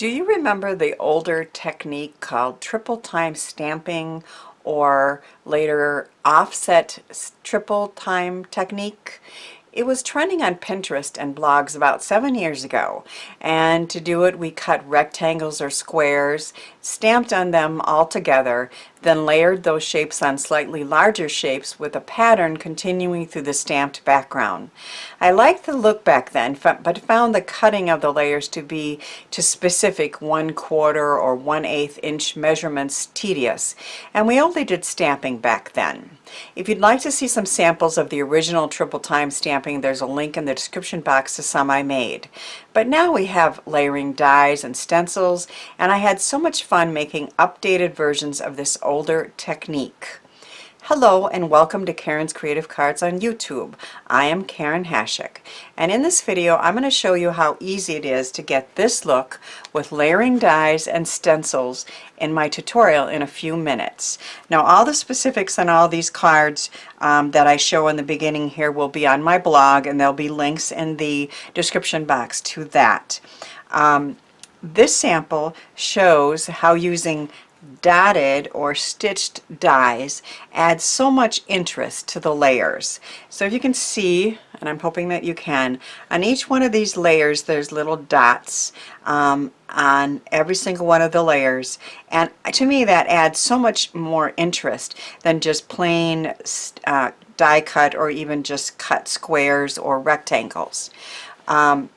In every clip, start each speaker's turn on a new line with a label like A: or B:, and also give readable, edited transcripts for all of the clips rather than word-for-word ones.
A: Do you remember the older technique called triple time stamping or later offset triple time technique? It was trending on Pinterest and blogs about 7 years ago, and to do it we cut rectangles or squares, stamped on them all together, then layered those shapes on slightly larger shapes with a pattern continuing through the stamped background. I liked the look back then, but found the cutting of the layers to be to specific 1/4 or 1/8 inch measurements tedious, and we only did stamping back then. If you'd like to see some samples of the original triple time stamping, there's a link in the description box to some I made. But now we have layering dies and stencils, and I had so much fun making updated versions of this older technique. Hello and welcome to Karen's Creative Cards on YouTube. I am Karen Hashik, and in this video I'm going to show you how easy it is to get this look with layering dies and stencils in my tutorial in a few minutes. Now all the specifics on all these cards that I show in the beginning here will be on my blog, and there'll be links in the description box to that. This sample shows how using dotted or stitched dies adds so much interest to the layers. So if you can see, and I'm hoping that you can, on each one of these layers there's little dots on every single one of the layers, and to me that adds so much more interest than just plain die cut or even just cut squares or rectangles. I'm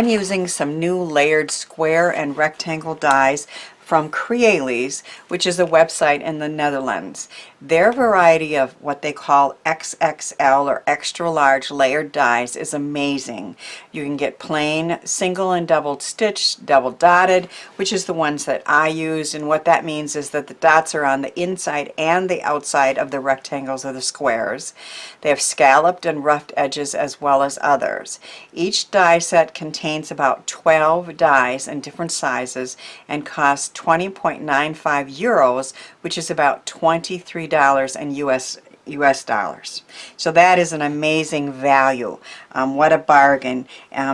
A: using some new layered square and rectangle dies from Crealies, which is a website in the Netherlands. Their variety of what they call XXL or extra large layered dies is amazing. You can get plain single and double stitched, double dotted, which is the ones that I use, and what that means is that the dots are on the inside and the outside of the rectangles or the squares. They have scalloped and roughed edges as well as others. Each die set contains about 12 dies in different sizes and costs 20.95 euros, which is about $23 in US dollars. So that is an amazing value. What a bargain.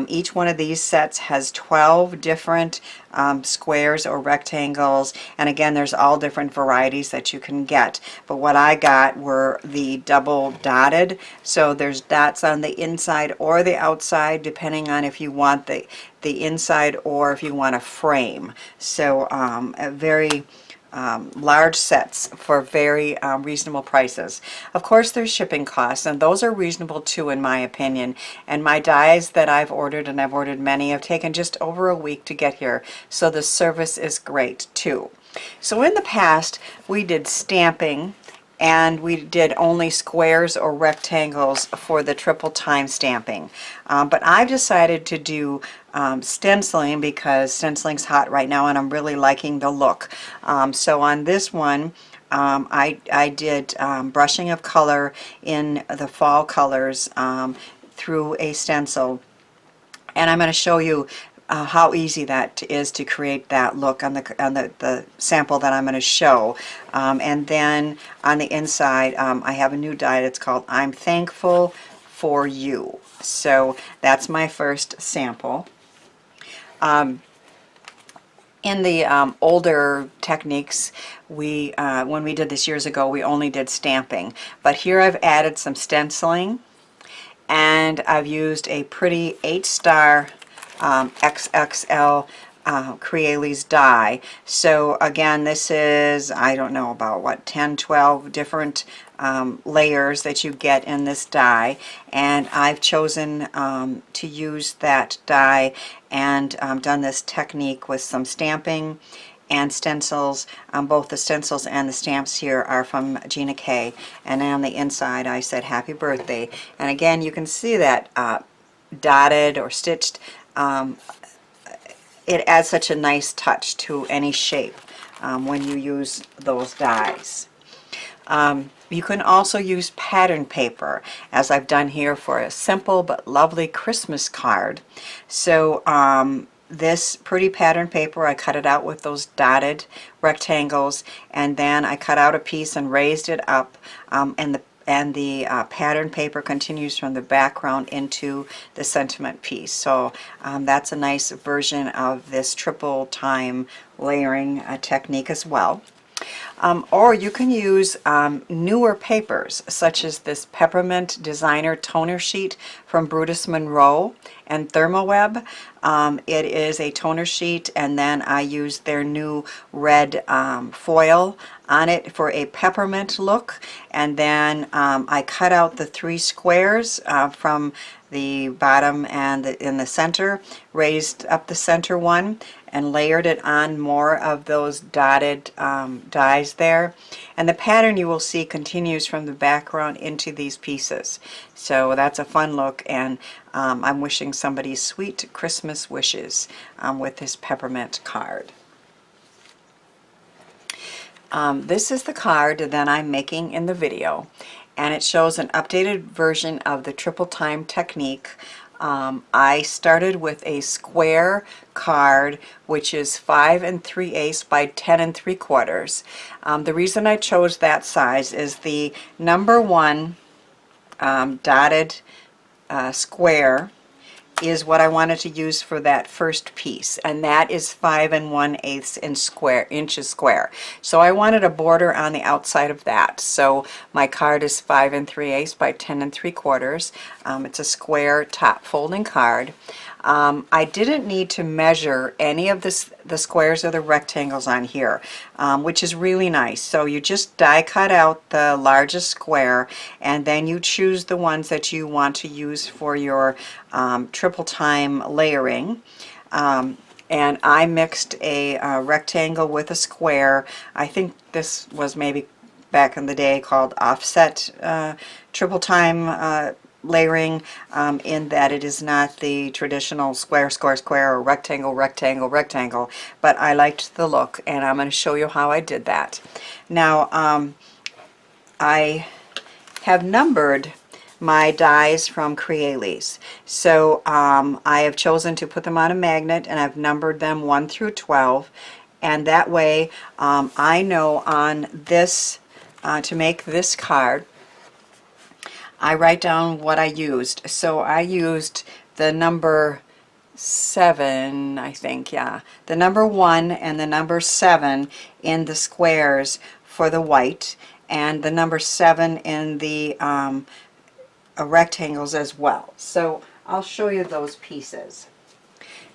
A: Each one of these sets has 12 different squares or rectangles, and again there's all different varieties that you can get, but what I got were the double dotted, so there's dots on the inside or the outside depending on if you want the inside or if you want a frame. So a very large sets for very reasonable prices. Of course there's shipping costs, and those are reasonable too in my opinion, and my dies that I've ordered, and I've ordered many, have taken just over a week to get here, so the service is great too. So in the past we did stamping, and we did only squares or rectangles for the triple time stamping. But I've decided to do stenciling because stenciling's hot right now and I'm really liking the look. So on this one I did brushing of color in the fall colors through a stencil, and I'm going to show you how easy that is to create that look on the sample that I'm going to show. And then on the inside I have a new die that's called I'm Thankful for You. So that's my first sample. In the older techniques, when we did this years ago, we only did stamping, but here I've added some stenciling, and I've used a pretty 8-star XXL Crealies die. So again, this is, I don't know, about what, 10-12 different layers that you get in this die, and I've chosen to use that die and done this technique with some stamping and stencils. Both the stencils and the stamps here are from Gina K, and on the inside I said happy birthday, and again you can see that dotted or stitched. It adds such a nice touch to any shape when you use those dies. You can also use pattern paper, as I've done here for a simple but lovely Christmas card. So this pretty pattern paper, I cut it out with those dotted rectangles, and then I cut out a piece and raised it up, and and the pattern paper continues from the background into the sentiment piece. So that's a nice version of this triple time layering technique as well. Or you can use newer papers, such as this Peppermint Designer Toner Sheet from Brutus Monroe and Thermoweb. It is a toner sheet, and then I used their new red foil on it for a peppermint look, and then I cut out the 3 squares from the bottom and in the center, raised up the center one, and layered it on more of those dotted dies there. And the pattern you will see continues from the background into these pieces. So that's a fun look, and I'm wishing somebody sweet Christmas wishes with this peppermint card. This is the card that I'm making in the video, and it shows an updated version of the triple time technique. I started with a square card, which is 5 3/8 by 10 3/4. The reason I chose that size is the number 1 dotted square is what I wanted to use for that first piece, and that is 5 1/8 inches square. So I wanted a border on the outside of that. So my card is 5 3/8 by 10 3/4. It's a square top folding card. I didn't need to measure any of the squares or the rectangles on here, which is really nice. So you just die cut out the largest square, and then you choose the ones that you want to use for your triple time layering. And I mixed a rectangle with a square. I think this was maybe back in the day called offset triple time layering, in that it is not the traditional square, square, square, or rectangle, rectangle, rectangle, but I liked the look, and I'm going to show you how I did that. Now, I have numbered my dies from Crealies. So I have chosen to put them on a magnet, and I've numbered them 1 through 12, and that way I know on this, to make this card, I write down what I used. So I used the number 7, I think, yeah. The number 1 and the number 7 in the squares for the white, and the number 7 in the rectangles as well. So I'll show you those pieces.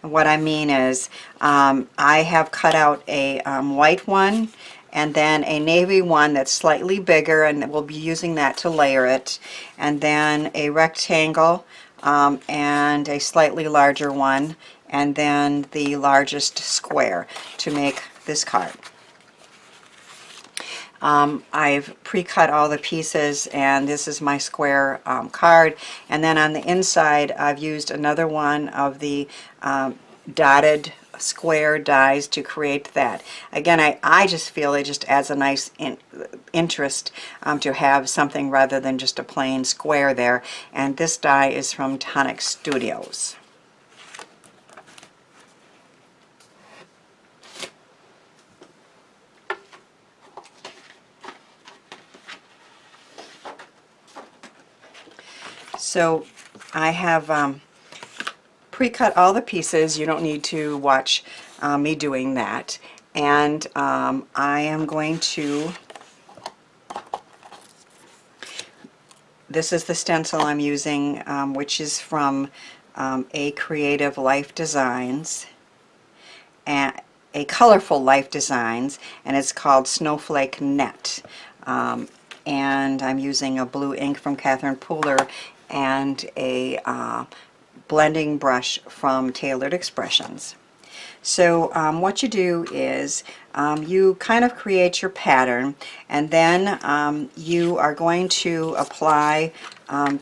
A: And what I mean is I have cut out a white one, and then a navy one that's slightly bigger, and we'll be using that to layer it, and then a rectangle and a slightly larger one, and then the largest square to make this card. I've pre-cut all the pieces, and this is my square card, and then on the inside I've used another one of the dotted square dies to create that. Again, I just feel it just adds a nice interest to have something rather than just a plain square there, and this die is from Tonic Studios. So I have pre-cut all the pieces. You don't need to watch me doing that. And I am going to, this is the stencil I'm using, which is from a Creative Life Designs, and a Colorful Life Designs, and it's called Snowflake Net. And I'm using a blue ink from Catherine Pooler and a blending brush from Tailored Expressions. So what you do is you kind of create your pattern, and then you are going to apply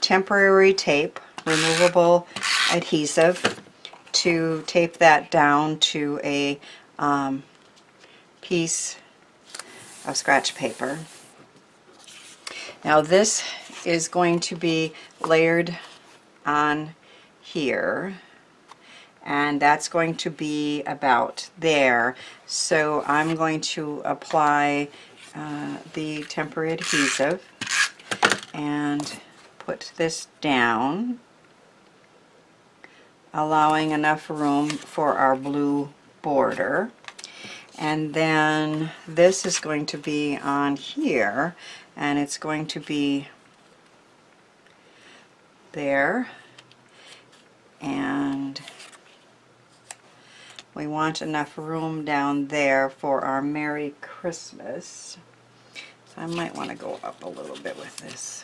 A: temporary tape, removable adhesive, to tape that down to a piece of scratch paper. Now this is going to be layered on here, and that's going to be about there. So I'm going to apply the temporary adhesive, and put this down, allowing enough room for our blue border. And then this is going to be on here, and it's going to be there, and we want enough room down there for our Merry Christmas. So I might want to go up a little bit with this.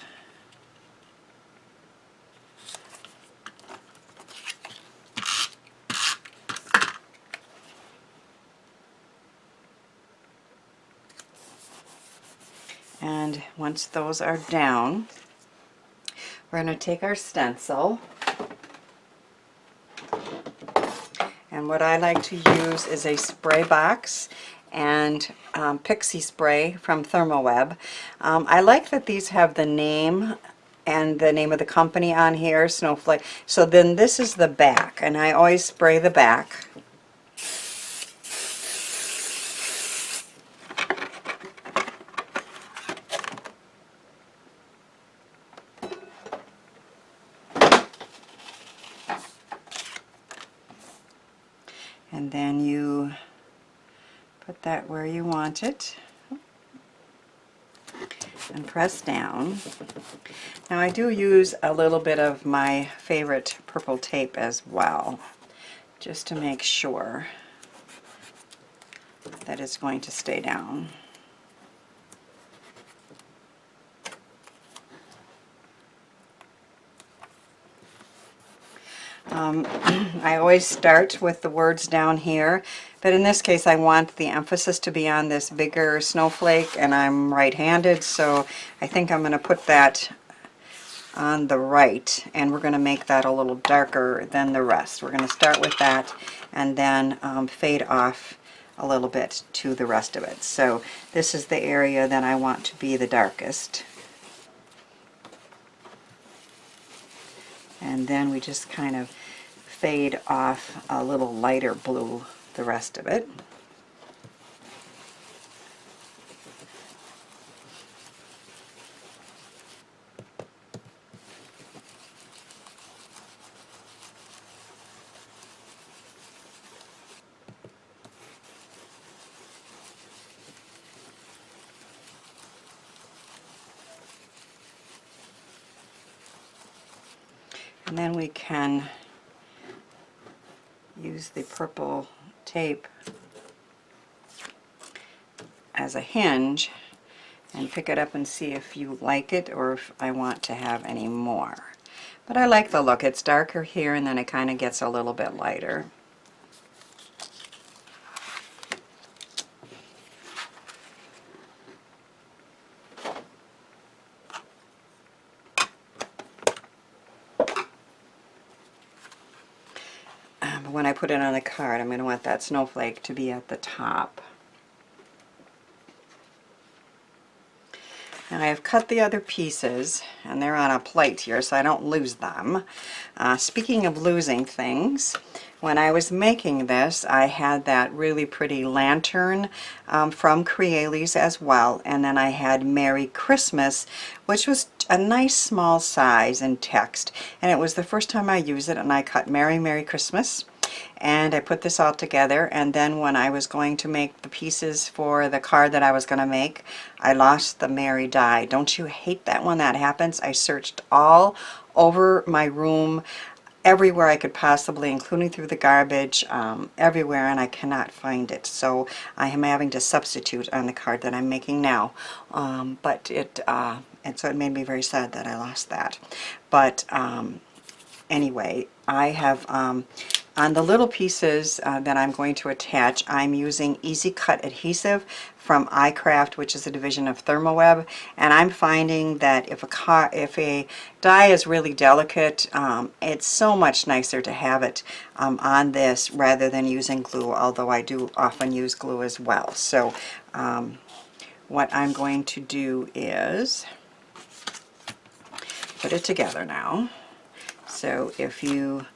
A: And once those are down, we're going to take our stencil, and what I like to use is a spray box and pixie spray from Thermoweb. I like that these have the name and the name of the company on here, Snowflake. So then this is the back, and I always spray the back. And then you put that where you want it and press down. Now I do use a little bit of my favorite purple tape as well, just to make sure that it's going to stay down. I always start with the words down here, but in this case I want the emphasis to be on this bigger snowflake, and I'm right-handed, so I think I'm going to put that on the right, and we're going to make that a little darker than the rest. We're going to start with that and then fade off a little bit to the rest of it. So this is the area that I want to be the darkest. And then we just kind of fade off a little lighter blue the rest of it. And then we can use the purple tape as a hinge and pick it up and see if you like it or if I want to have any more. But I like the look. It's darker here and then it kind of gets a little bit lighter. When I put it on the card, I'm going to want that snowflake to be at the top. And I have cut the other pieces, and they're on a plate here so I don't lose them. Speaking of losing things, when I was making this, I had that really pretty lantern from Crealies as well, and then I had Merry Christmas, which was a nice small size in text, and it was the first time I used it, and I cut Merry Merry Christmas. And I put this all together, and then when I was going to make the pieces for the card that I was going to make, I lost the Merry die. Don't you hate that when that happens? I searched all over my room, everywhere I could possibly, including through the garbage, everywhere, and I cannot find it. So I am having to substitute on the card that I'm making now. And so it made me very sad that I lost that. But anyway, I have on the little pieces that I'm going to attach, I'm using Easy Cut adhesive from iCraft, which is a division of Thermoweb, and I'm finding that if a die is really delicate, it's so much nicer to have it on this rather than using glue, although I do often use glue as well. So what I'm going to do is put it together now. So if you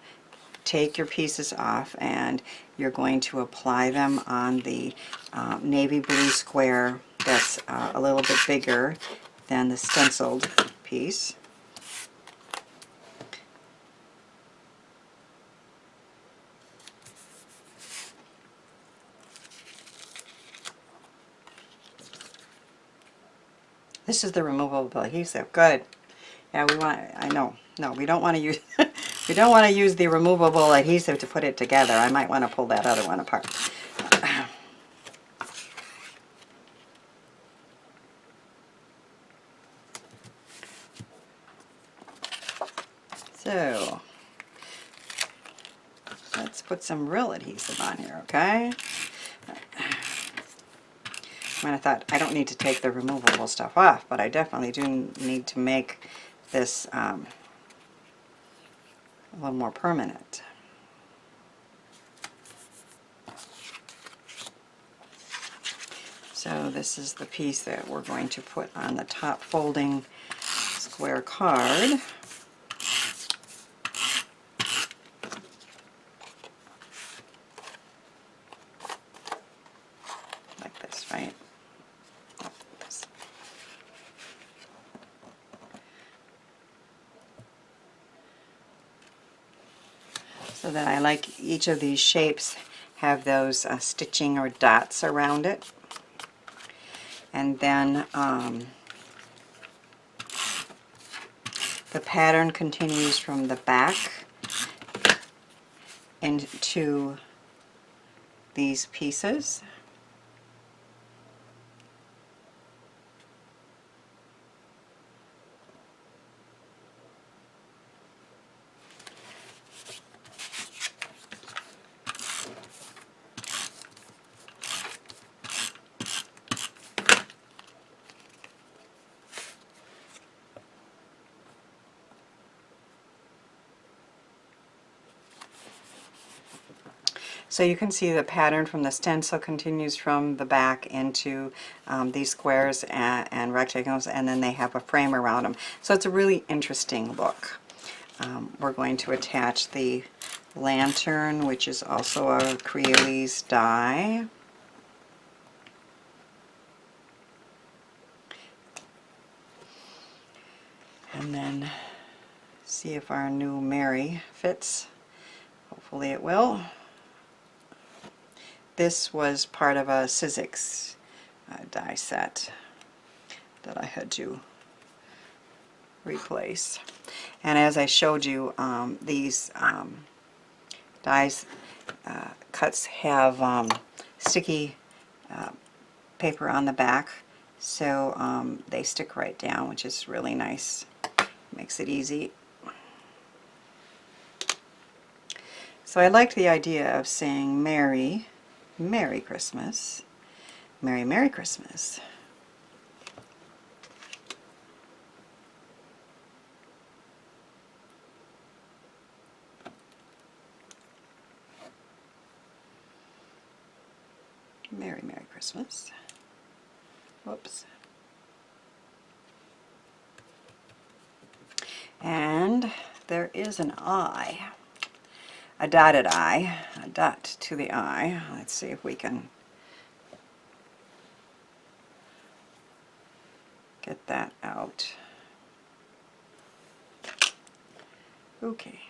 A: take your pieces off and you're going to apply them on the navy blue square that's a little bit bigger than the stenciled piece. This is the removable adhesive. Good. Yeah, we want, I know. No, we don't want to use we don't want to use the removable adhesive to put it together. I might want to pull that other one apart. So, let's put some real adhesive on here, okay? I thought I don't need to take the removable stuff off, but I definitely do need to make this a little more permanent. So this is the piece that we're going to put on the top folding square card. Like this, right? Like this. So that I like each of these shapes have those stitching or dots around it. And then the pattern continues from the back into these pieces. So you can see the pattern from the stencil continues from the back into these squares and rectangles, and then they have a frame around them. So it's a really interesting look. We're going to attach the lantern, which is also a Crealies die. And then see if our new Mary fits. Hopefully it will. This was part of a XXL die set that I had to replace. And as I showed you, these dies cuts have sticky paper on the back, so they stick right down, which is really nice. Makes it easy. So I like the idea of saying Merry Christmas. Merry Christmas. Merry Christmas. Whoops. And there is an eye. A dotted eye, a dot to the eye. Let's see if we can get that out. Okay.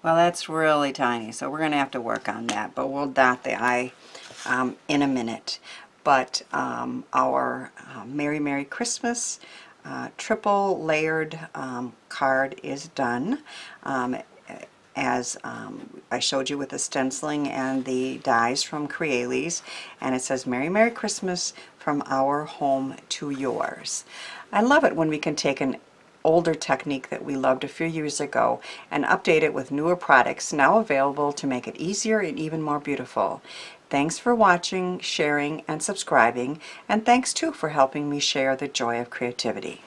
A: Well, that's really tiny, so we're going to have to work on that, but we'll dot the eye in a minute. But our Merry Christmas triple layered card is done. As I showed you with the stenciling and the dies from Crealies, and it says Merry Christmas from our home to yours. I love it when we can take an older technique that we loved a few years ago and update it with newer products now available to make it easier and even more beautiful. Thanks for watching, sharing, and subscribing, and thanks too for helping me share the joy of creativity.